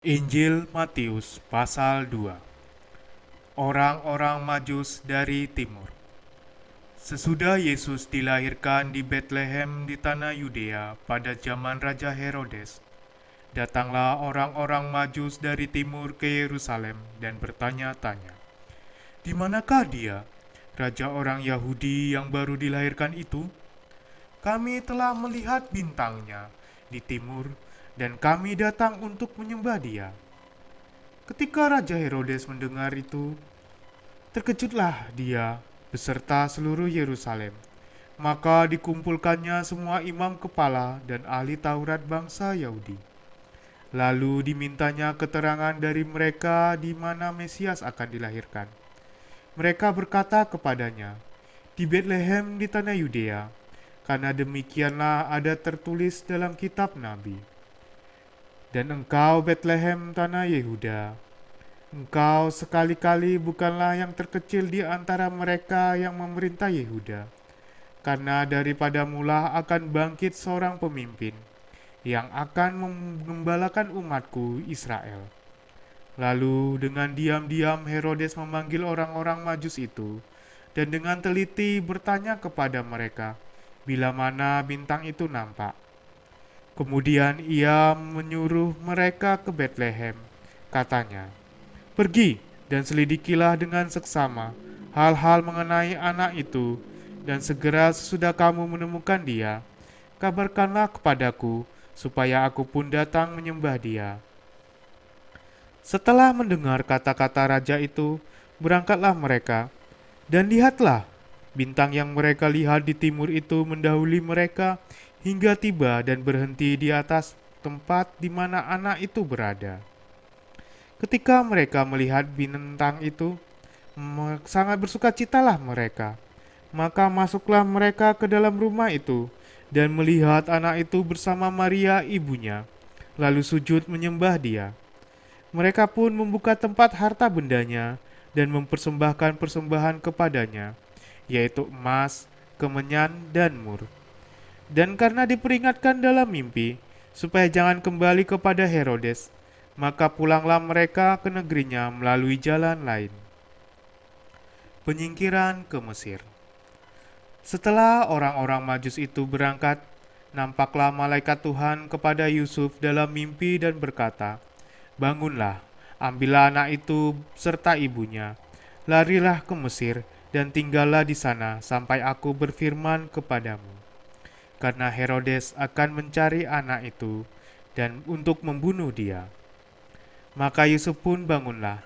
Injil Matius pasal 2. Orang-orang Majus dari timur. Sesudah Yesus dilahirkan di Betlehem di tanah Yudea pada zaman Raja Herodes, datanglah orang-orang Majus dari timur ke Yerusalem dan bertanya-tanya, "Di manakah dia, raja orang Yahudi yang baru dilahirkan itu? Kami telah melihat bintangnya di timur dan kami datang untuk menyembah dia." Ketika Raja Herodes mendengar itu, terkejutlah dia beserta seluruh Yerusalem. Maka dikumpulkannya semua imam kepala dan ahli Taurat bangsa Yahudi. Lalu dimintanya keterangan dari mereka di mana Mesias akan dilahirkan. Mereka berkata kepadanya, "Di Betlehem di tanah Yudea, karena demikianlah ada tertulis dalam kitab Nabi. Dan engkau Betlehem tanah Yehuda, engkau sekali-kali bukanlah yang terkecil di antara mereka yang memerintah Yehuda, karena daripada mula akan bangkit seorang pemimpin yang akan mengembalakan umatku Israel." Lalu dengan diam-diam Herodes memanggil orang-orang Majus itu, dan dengan teliti bertanya kepada mereka, bila mana bintang itu nampak. Kemudian ia menyuruh mereka ke Betlehem. Katanya, "Pergi dan selidikilah dengan seksama hal-hal mengenai anak itu, dan segera sesudah kamu menemukan dia, kabarkanlah kepadaku, supaya aku pun datang menyembah dia." Setelah mendengar kata-kata raja itu, berangkatlah mereka, dan lihatlah, bintang yang mereka lihat di timur itu mendahului mereka hingga tiba dan berhenti di atas tempat di mana anak itu berada. Ketika mereka melihat bintang itu, sangat bersukacitalah mereka. Maka masuklah mereka ke dalam rumah itu dan melihat anak itu bersama Maria ibunya, lalu sujud menyembah dia. Mereka pun membuka tempat harta bendanya dan mempersembahkan persembahan kepadanya, yaitu emas, kemenyan, dan mur. Dan karena diperingatkan dalam mimpi, supaya jangan kembali kepada Herodes, maka pulanglah mereka ke negerinya melalui jalan lain. Penyingkiran ke Mesir. Setelah orang-orang Majus itu berangkat, nampaklah malaikat Tuhan kepada Yusuf dalam mimpi dan berkata, "Bangunlah, ambillah anak itu serta ibunya, larilah ke Mesir dan tinggallah di sana sampai aku berfirman kepadamu. Karena Herodes akan mencari anak itu dan untuk membunuh dia." Maka Yusuf pun bangunlah.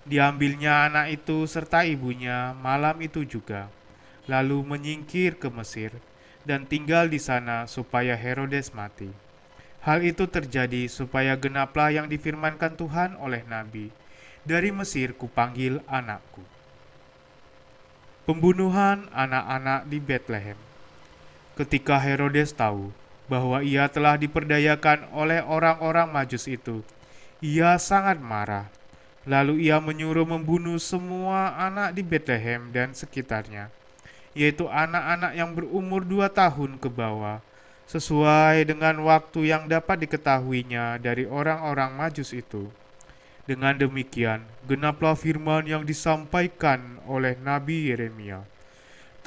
Diambilnya anak itu serta ibunya malam itu juga, lalu menyingkir ke Mesir dan tinggal di sana supaya Herodes mati. Hal itu terjadi supaya genaplah yang difirmankan Tuhan oleh Nabi, "Dari Mesir kupanggil anakku." Pembunuhan anak-anak di Betlehem. Ketika Herodes tahu bahwa ia telah diperdayakan oleh orang-orang Majus itu, ia sangat marah. Lalu ia menyuruh membunuh semua anak di Betlehem dan sekitarnya, yaitu anak-anak yang berumur 2 tahun ke bawah, sesuai dengan waktu yang dapat diketahuinya dari orang-orang Majus itu. Dengan demikian, genaplah firman yang disampaikan oleh Nabi Yeremia.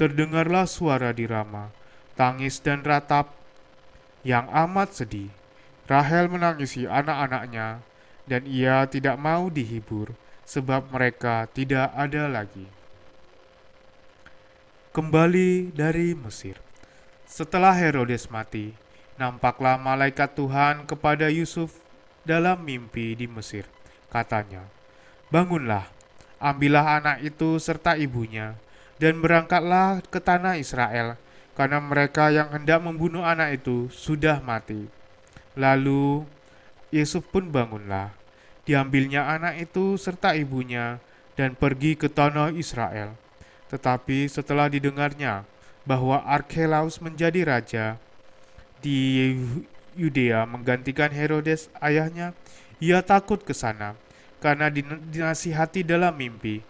Terdengarlah suara di Rama, tangis dan ratap yang amat sedih. Rahel menangisi anak-anaknya, dan ia tidak mau dihibur, sebab mereka tidak ada lagi. Kembali dari Mesir. Setelah Herodes mati, nampaklah malaikat Tuhan kepada Yusuf dalam mimpi di Mesir. Katanya, "Bangunlah, ambillah anak itu serta ibunya, dan berangkatlah ke tanah Israel, karena mereka yang hendak membunuh anak itu sudah mati." Lalu Yusuf pun bangunlah. Diambilnya anak itu serta ibunya dan pergi ke tanah Israel. Tetapi setelah didengarnya bahwa Archelaus menjadi raja di Yudea menggantikan Herodes ayahnya, ia takut ke sana karena dinasihati dalam mimpi.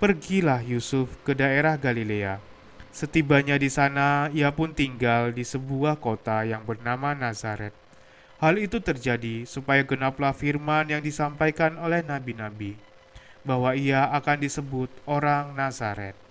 Pergilah Yusuf ke daerah Galilea. Setibanya di sana, ia pun tinggal di sebuah kota yang bernama Nazaret. Hal itu terjadi supaya genaplah firman yang disampaikan oleh nabi-nabi, bahwa ia akan disebut orang Nazaret.